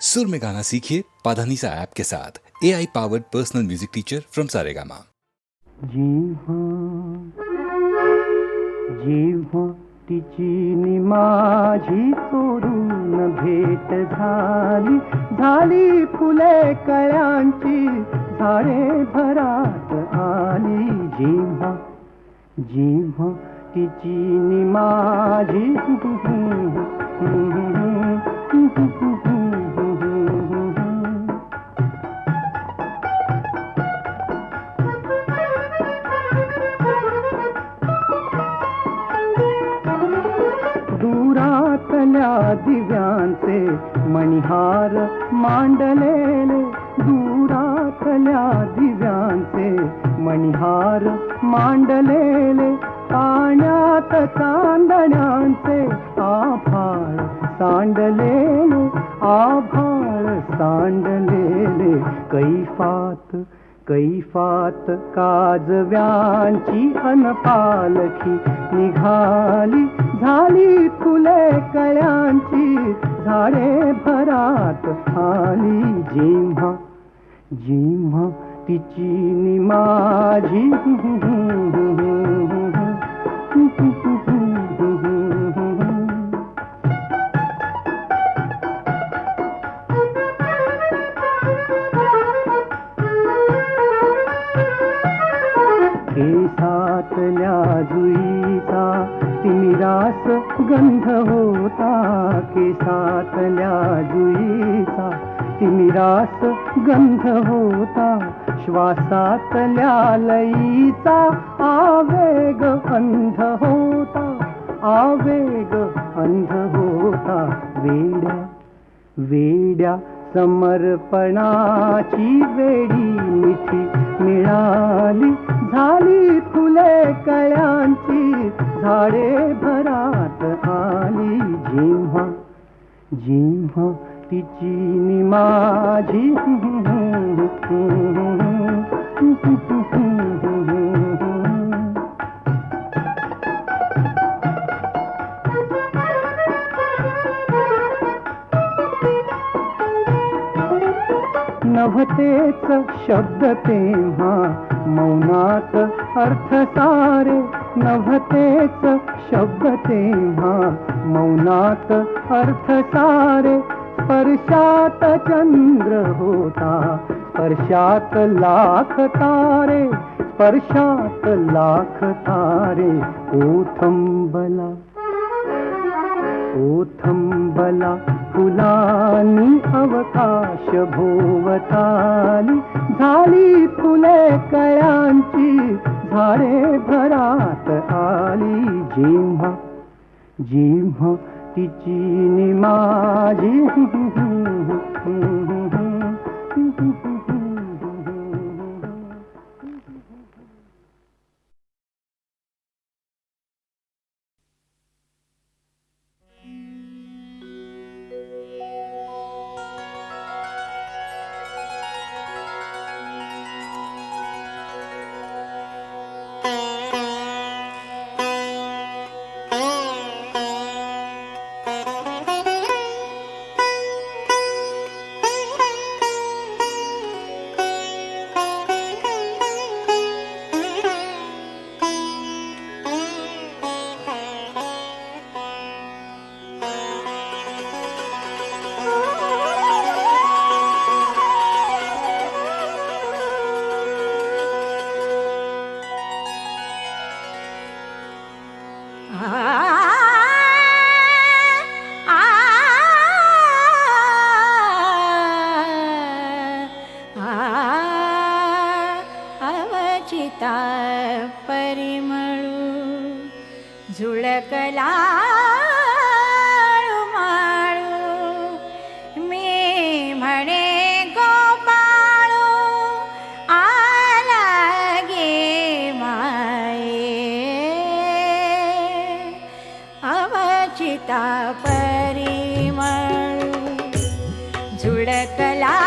सुर में गाना सीखिए पाधानीसा ऐप के साथ। AI powered personal music teacher from Saregama. जेव्हा तिची नि माझी चोरून भेट झाली, झाली फुले कळ्यांची झाडे भरात आली. जेव्हा जेव्हा तिची नि माझी दुरातल्या दिव्यांचे मणिहार मांडलेले, दुरातल्या दिव्यांचे मणिहार मांडलेले, पाण्यात चांदण्यांचे आभाळ सांडलेले, आभाळ सांडलेले. कैफात कैफात काजव्यांची अनपालखी निघाली, झाली फुले कळ्यांची झाडे भरात आली. जेव्हा जेव्हा तिची नि माझी केसातल्या जुईचा तिमिरास गंध होता, केसातल्या जुईचा तिमिरास गंध होता, श्वासातल्या लईचा आवेग अंध होता, आवेग अंध होता. वेड्या वेड्या समर्पणाची वेडी मिठी मिळाली, झाली फुले कळ्यांची झाडे भरात आली. जेव्हा जेव्हा तिची नि माझी नव्हतेच शब्द तेव्हा मौनात अर्थ सारे, नव्हतेच शब्द तेव्हा मौनात अर्थ सारे. स्पर्शात चंद्र होता, स्पर्शात लाख तारे, स्पर्शात लाख तारे. ओथंबला ओथंबला फुलांनी अवकाश भोवताली, झाली फुले कळ्यांची झाडे भरात आली. जेव्हा जेव्हा तिची नि माझी अवचिता परिमळू झुळकला माळू, मी म्हणे गोपाळू आला गे माये. अवचिता परिमळू झुळकला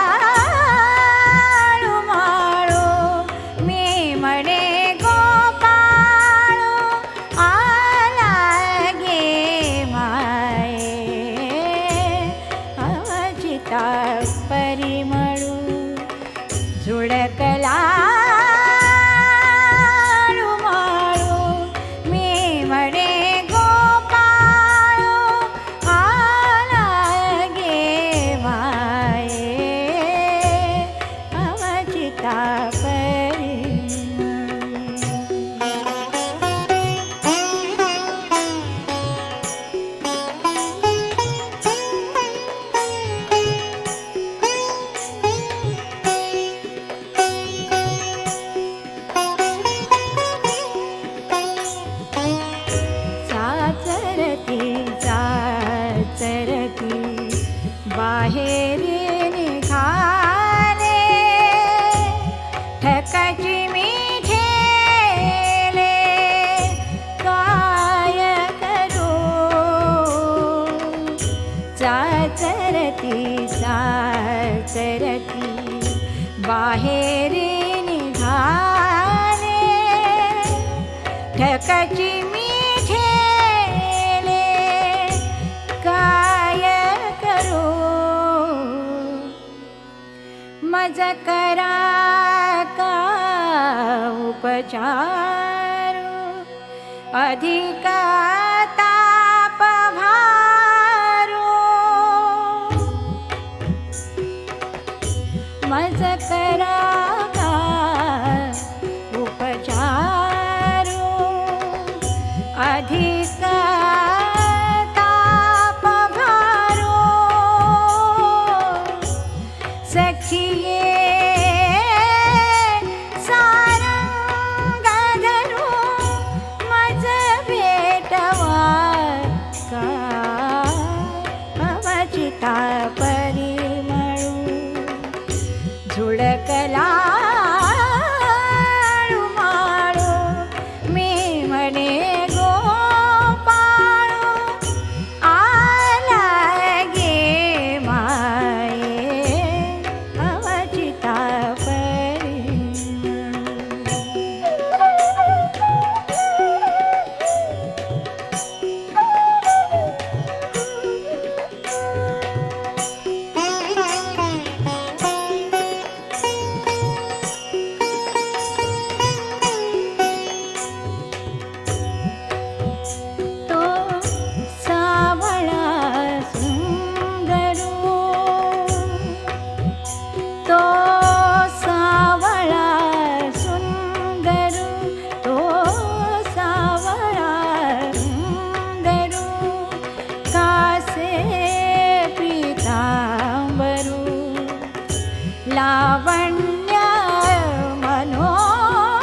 चिता परिमळू झुळकला मी म्हणे गोपाळू आला गे माये अवचिता बाहेर निघाले ठकाची मी ठेले काय करू चाचरती बाहेर निघाले ठकाची मी ठेले काय करू मज करा का उपचार अधिक ताप भारो मज करा का उपचार अधिक ताप भारो सखिये परिमळू झुळकला माळू मी म्हणे गोपाळू आला गे माये अवचिता लावण्य मनोहरो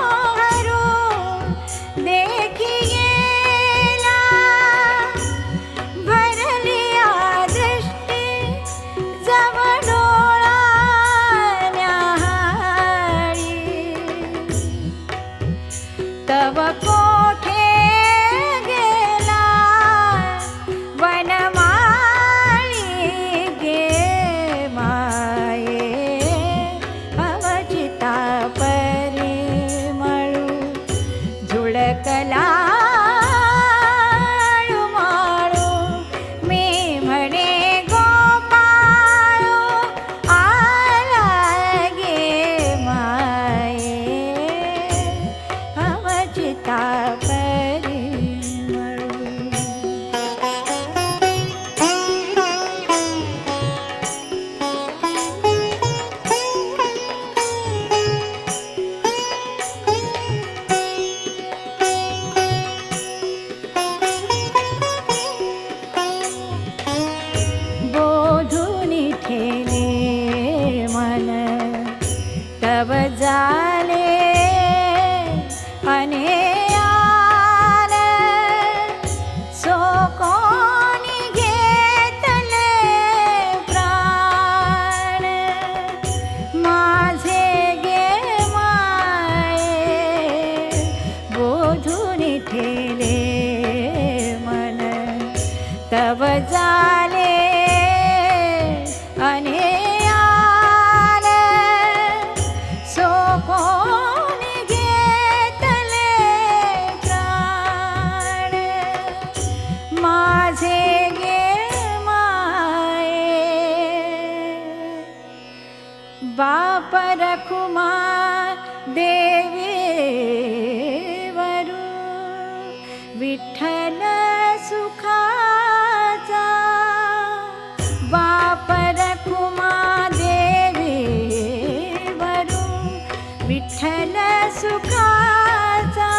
देखियेला भरलिया दृष्टी जवळोळा न्याहाळी तव कोठे गेला वनमाळी गे माये परिमळू झुळकला माळू मी म्हणे गोपाळू आला गे माये अवचिता तव जाले अनेयान सो कोणी घेतले प्राण माझे गे माये बोधून ठेले मन तव जाले कोणी घेतले प्राण माझे गे माये बाप रखुमा देवीवरू विठ्ठल सुखाचा बाप रखुमा देवीवरू विठ्ठल सुखाचा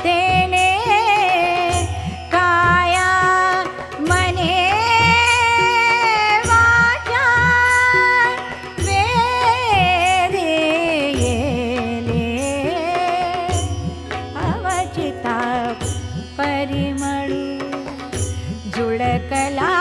तेने काया मने वाचा वेरियेले अवचिता परिमळू जुळकला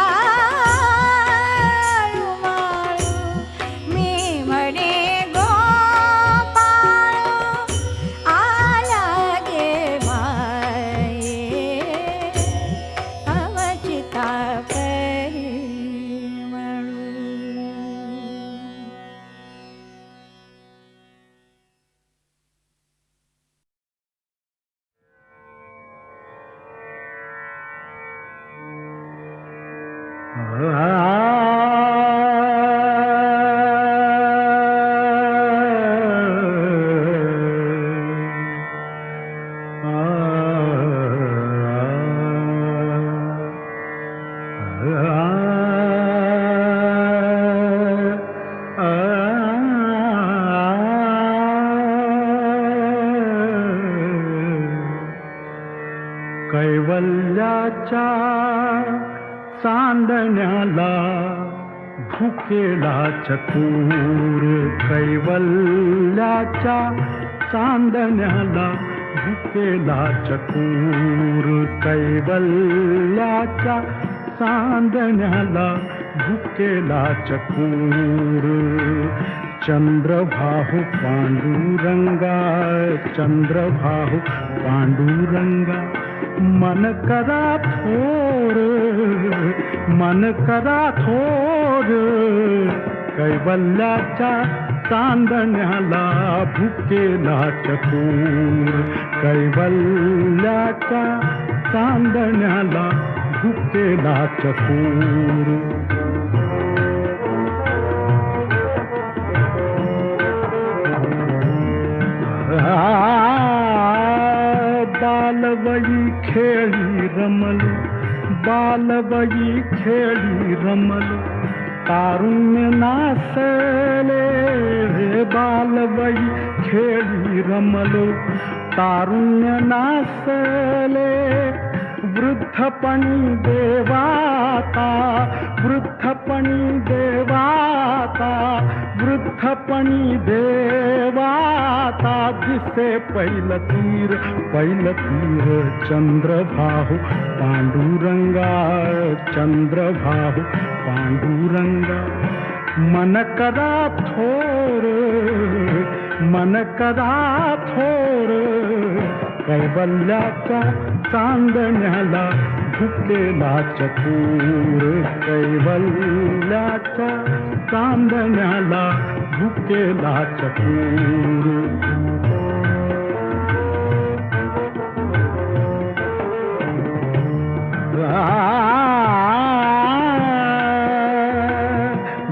कैवल्याच्या चांदण्याला भुकेला चकोर कैवल्याच्या चांदण्याला भुकेला चकोर कैवल्याच्या चांदण्याला भुकेला चकोर चंद्रभाहु पांडुरंगा चंद्रभाहु पांडुरंगा मन करा थोर कैवल्याच्या चांदण्याला भुकेला चकोर कैवल्याच्या चांदण्याला भुकेला चकोर बालवयी खेळी रमलो बालवयी खेळी रमलो तारुण्य नासले बालवयी खेळी रमलो तारुण्य नासले वृद्धपणी देवाता वृद्धपणी देवाता वृद्धपणी देवाता दिसे पैल तीर चंद्रभाहु पांडुरंगा चंद्रभाहु पांडुरंगा मन करा थोर कैवल्याच्या चांदण्याला भुकेला चकोर कैवल्याच्या चांदण्याला भुकेला चकोर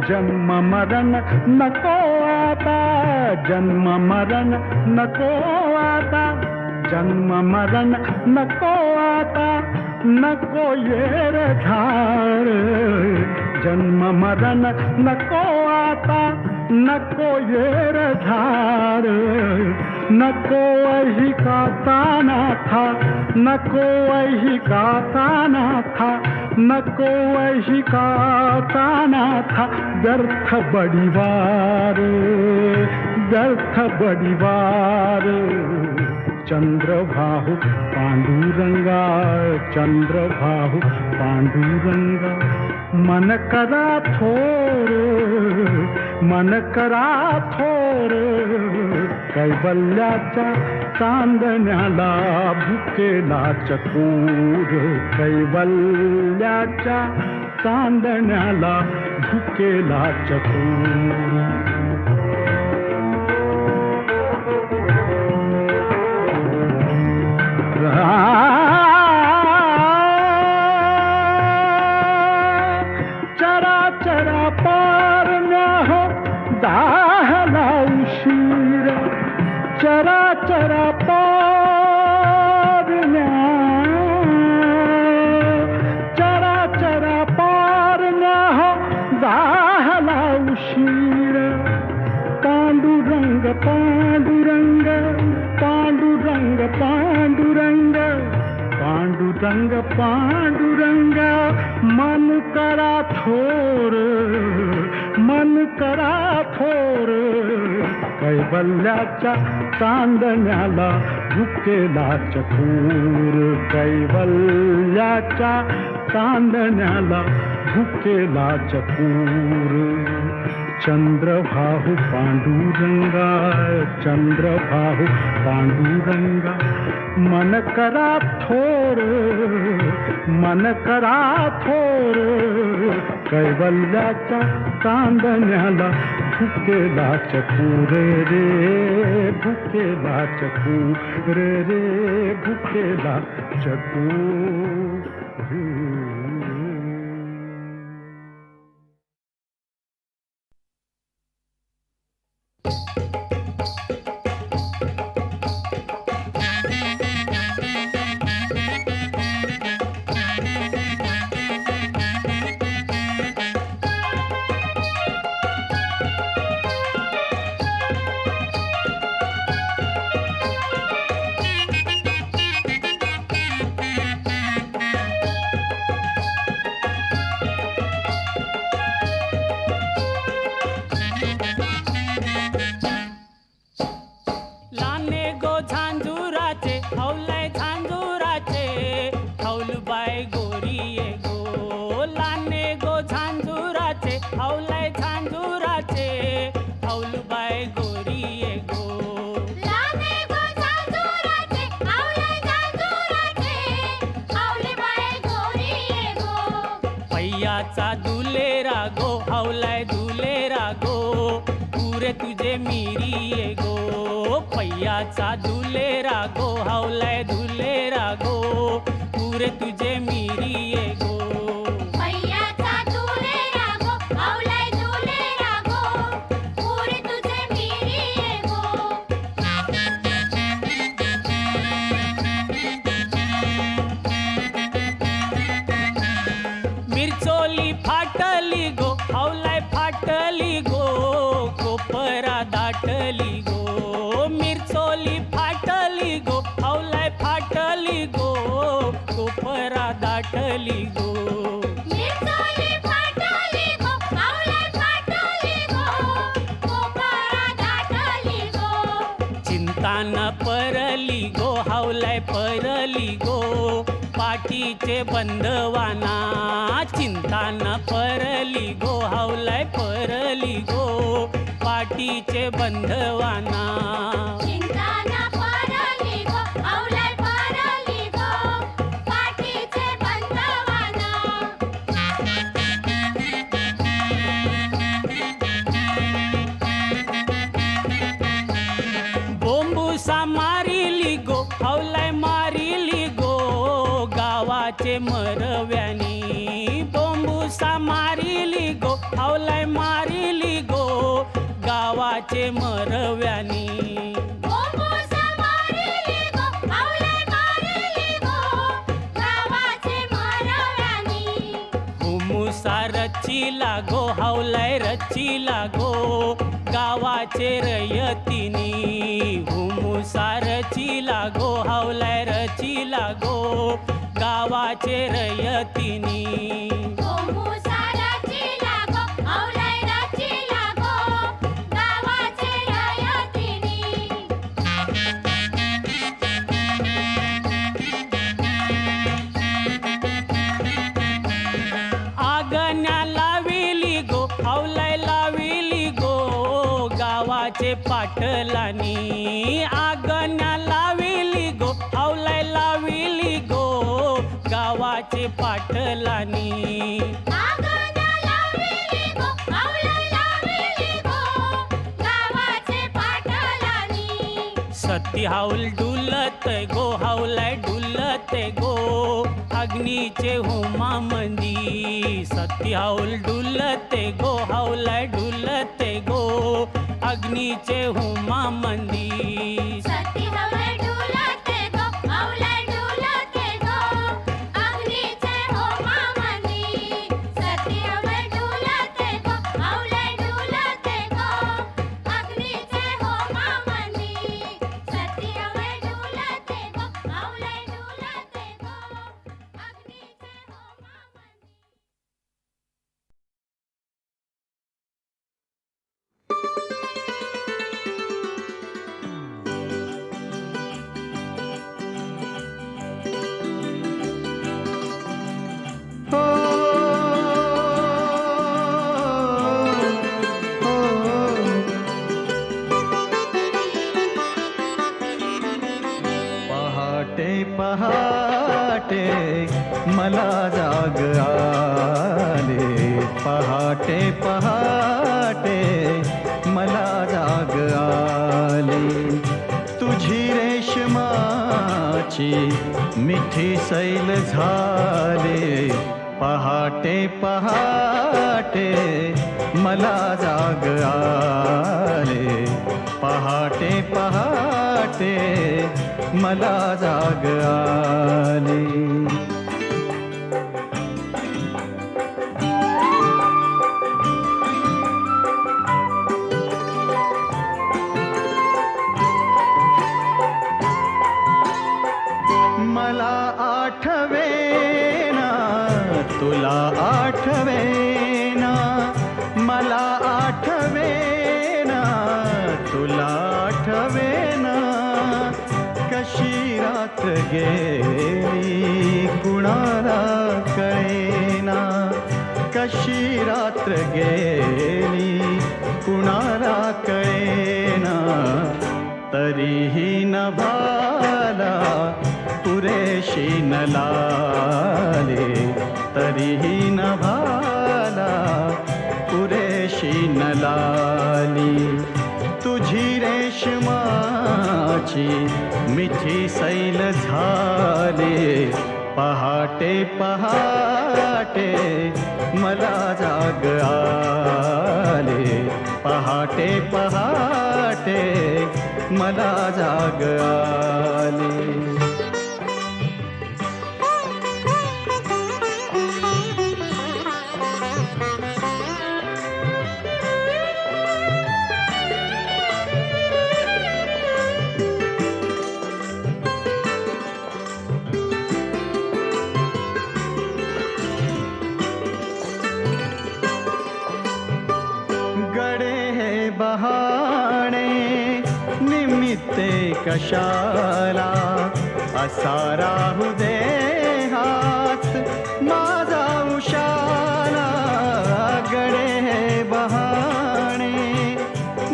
जन्म मरण नको आता जन्म मरण नको आता जन्म मरण नको आता नको येर झार जन्म मरण नको आता नको येर झार नको वही का ताना था नको वही का ताना था नको वही का ताना था व्यर्थ बड़ीवार चंद्रभाहु पांडुरंगा चंद्रभाहु पांडुरंगा मन करा थोर कैवल्याच्या चांदण्याला भुकेला चकोर कैवल्याच्या चांदण्याला भुकेला चकोर चरा चरा पार न हो झाला उशीर चराचरा पारण्या चराचरा पारण्या हो झाला उशीर पांडुरंग पांडुरंग पांडुरंग पांडुरंग पांडुरंग पांडुरंग मन करा थोर मन करा थोर कैवल्याच्या चांदण्याला झुकेला चकोर कैवल्याच्या चांदण्याला झुकेला चकोर चंद्रभाहु पांडुरंगा चंद्रभाहु पांडुरंगा मन करा थोर मन करा थोर कैवल्याच्या चांदण्याला भुकेला चकोर रे भुकेला चकोर रे भुकेला चकोर रे. दुलेरा गो हवलाय दुलेरा गो पुरे तुझे मिरी ये गो पैयाचा दुलेरा गो हवलाय दुलेरा गो पुरे तुझे मिरी ये गो पैयाचा दुलेरा गो हवलाय दुलेरा गो पुरे तुझे मिरी ये गो मिरचोली फाटली गो हवलाय फाटली गो कोपरा दाटली गो मिरचोली फाटली गो हवलाय फाटली गो कोपरा दाटली गो मिरचोली फाटली गो हवलाय फाटली गो कोपरा दाटली गो चिंता न परली गो हवलाय परली गो पाठीचे बंधवाना चिंता न परली गो हवलाय परली गो पाठीचे बंधवाना चिंता न परली गो हवलाय परली गो पाठीचे बंधवाना बोंबुसा मारिली गो हवलाय मारिली गो गावाचे मरव्यानी बोंबुसा मारिली गो हवलाय मारिली गो गावाचे मरव्यानी बोंबुसा मारिली गो हवलाय मारिली गो गावाचे मरव्यानी हुमुसा रचिला गो हवलाय रचिला गो गावाचे रयतिनी हुमुसा रचिला गो हवलाय रचिला गो गावाचे रयतिनी बोंबुसा रचिला गो हवलाय रचिला गो गावाचे रयतिनी आगण्या लाविली गो हवलाय लाविली गो गावाचे पाटलानी आगण्या लाविली गो हवलाय लाविली गो गावाचे पाटलानी आगण्या लाविली गो हवलाय लाविली गो गावाचे पाटलानी सती हाऊल डुलत गो हवलाय डुलत गो अग्नीचे होमा मंदी सती हाऊल डुलत गो हवलाय डुलत गो अग्नीचे हुमा मंदी सती हवलय डुलते गो हवलय डुलते गो अग्नीचे होमा मंदी सती हवलय डुलते गो हवलय डुलते गो अग्नीचे होमा मंदी सती हवलय डुलते गो हवलय डुलते गो अग्नीचे होमा मंदी पहाटे पहाटे मला जाग आले पहाटे पहाटे मला जाग आले तुझी रेशमाची मिठी सैल झाले पहाटे पहाटे मला जाग आले पहाटे पहाटे मला जाग आली मला आठवेना तुला आठवेना मला आठवेना तुला आठवेना कशी रात्र गेली कुणाला कळेना कशी रात्र गेली कुणाला कळेना तरीही नभाला पुरेशी न लाले तरीही नभाला पुरेशी न लाली तुझी रेशमाची मिठी सैल झाले पहाटे पहाटे मला जाग आले पहाटे पहाटे मला जाग आले बहाणे निमित्ते कशाला असा राहू दे हात माझा उशाला गडे हे बहाणे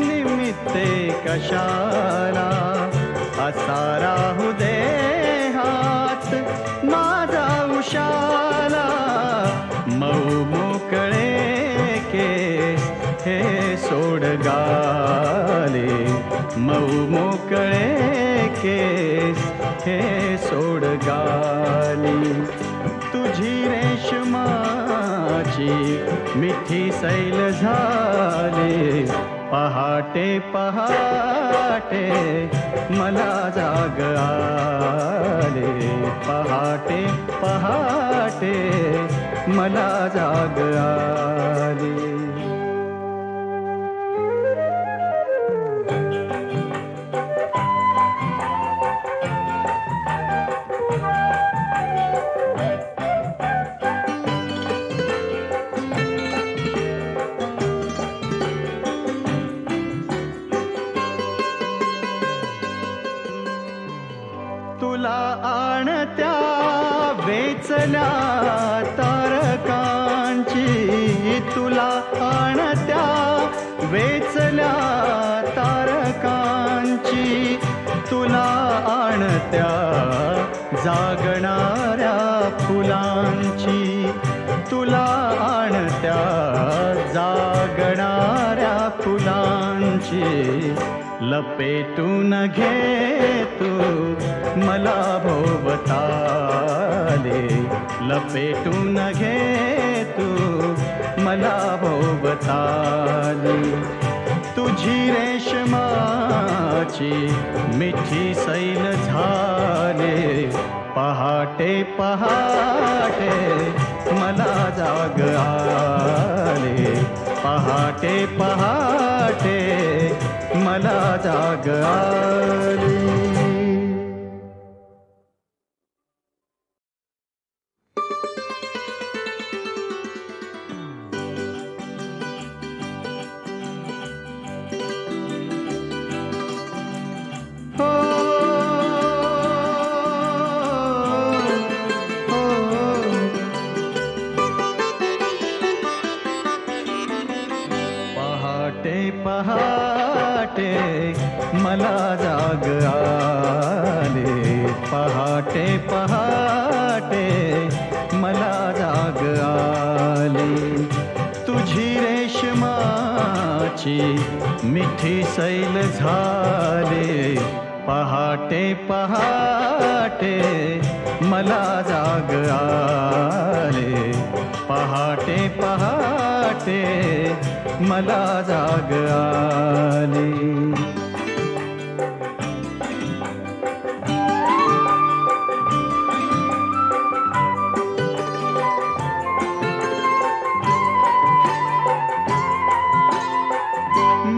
निमित्ते कशाला असा राहू दे हात माझा उशाला मऊ मोकळे केस हे सोड गाले मऊ मोकळे केस हे सोड गाली तुझी रेशमाची मिठी सैल झाले पहाटे पहाटे मला जाग आले पहाटे पहाटे मला जाग आले तुला आणत्या वेचल्या तारकांची तुला आणत्या वेचल्या तारकांची तुला आणत्या जागणाऱ्या फुलांची तुला आणत्या जागणाऱ्या फुलांची लपेटून घे तू मला भोवताले लपेटून घे तू मला भोवताले तुझी रेशमाची मिठी सैल झाले पहाटे पहाटे मला जाग आले पहाटे पहाटे मला जाग आली हो, हो. पहाटे पहाटे मला जाग आले पहाटे पहाटे मला जाग आले तुझी रेशमाची मिठी सैल झाले पहाटे पहाटे मला जाग आले पहाटे पहाटे मला जाग आले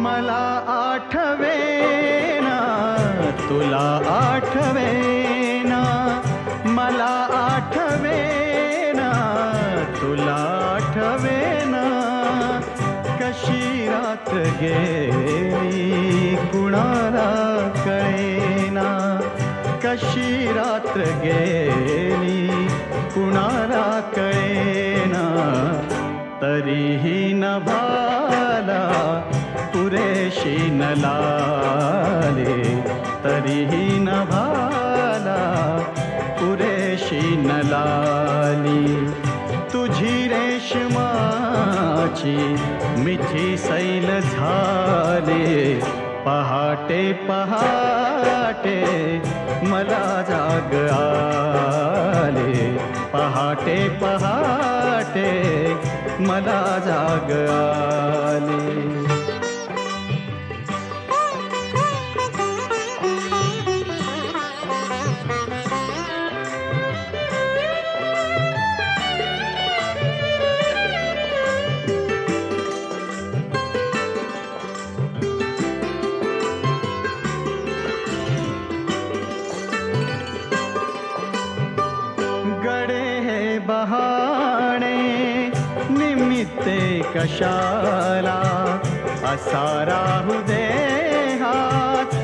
मला आठवेना तुला आठवेना मला आठवेना तुला आठवेना कशी रात्र गेली कुणाला कळेना कशी रात्र गेली कुणाला कळेना तरीही नभाला पुरेशी न लाले तरीही नभाला पुरेशी न लाली तुझी रेशमाची मिठी सैल झाले पहाटे पहाटे मला जाग आले पहाटे पहाटे मला जाग आले बहाणे निमित्ते कशाला असा राहू दे हात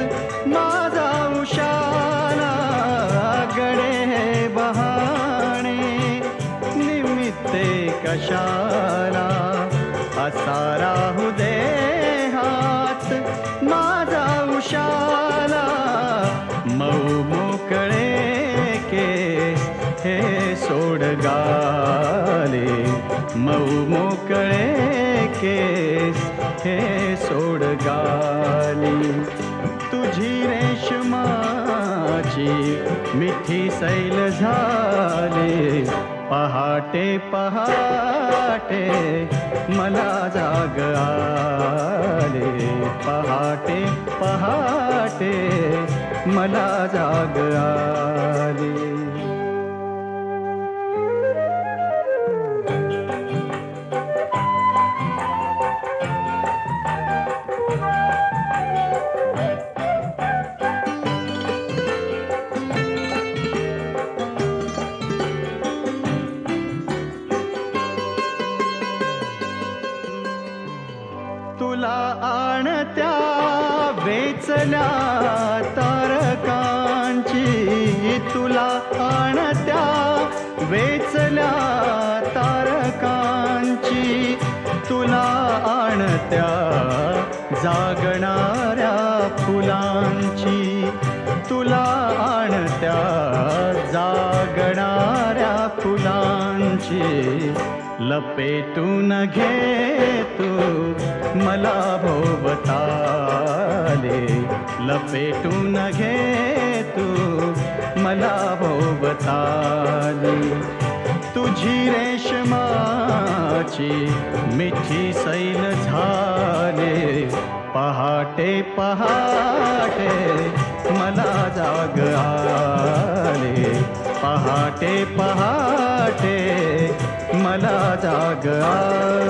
माझा उशाला गडे हे बहाणे निमित्ते कशाला असा राहू दे हात माझा उशाला मऊ मोकळे केस हे सोड गाले मऊ मोकळे केस हे सोड गाली तुझी रेशमाची मिठी सैल झाले पहाटे पहाटे मला जाग आले पहाटे पहाटे मला जाग आले तुला आणत्या वेचल्या तारकांची तुला आणत्या वेचल्या तारकांची तुला आणत्या जागणाऱ्या फुलांची तुला आणत्या जागणाऱ्या फुलांची लपेटून घे तू मला भोवताले लपेटून घे तू मला भोवताले तुझी रेशमाची मिठी सैल झाले पहाटे पहाटे मला जाग आले, पहाटे पहाटे मला जाग आले.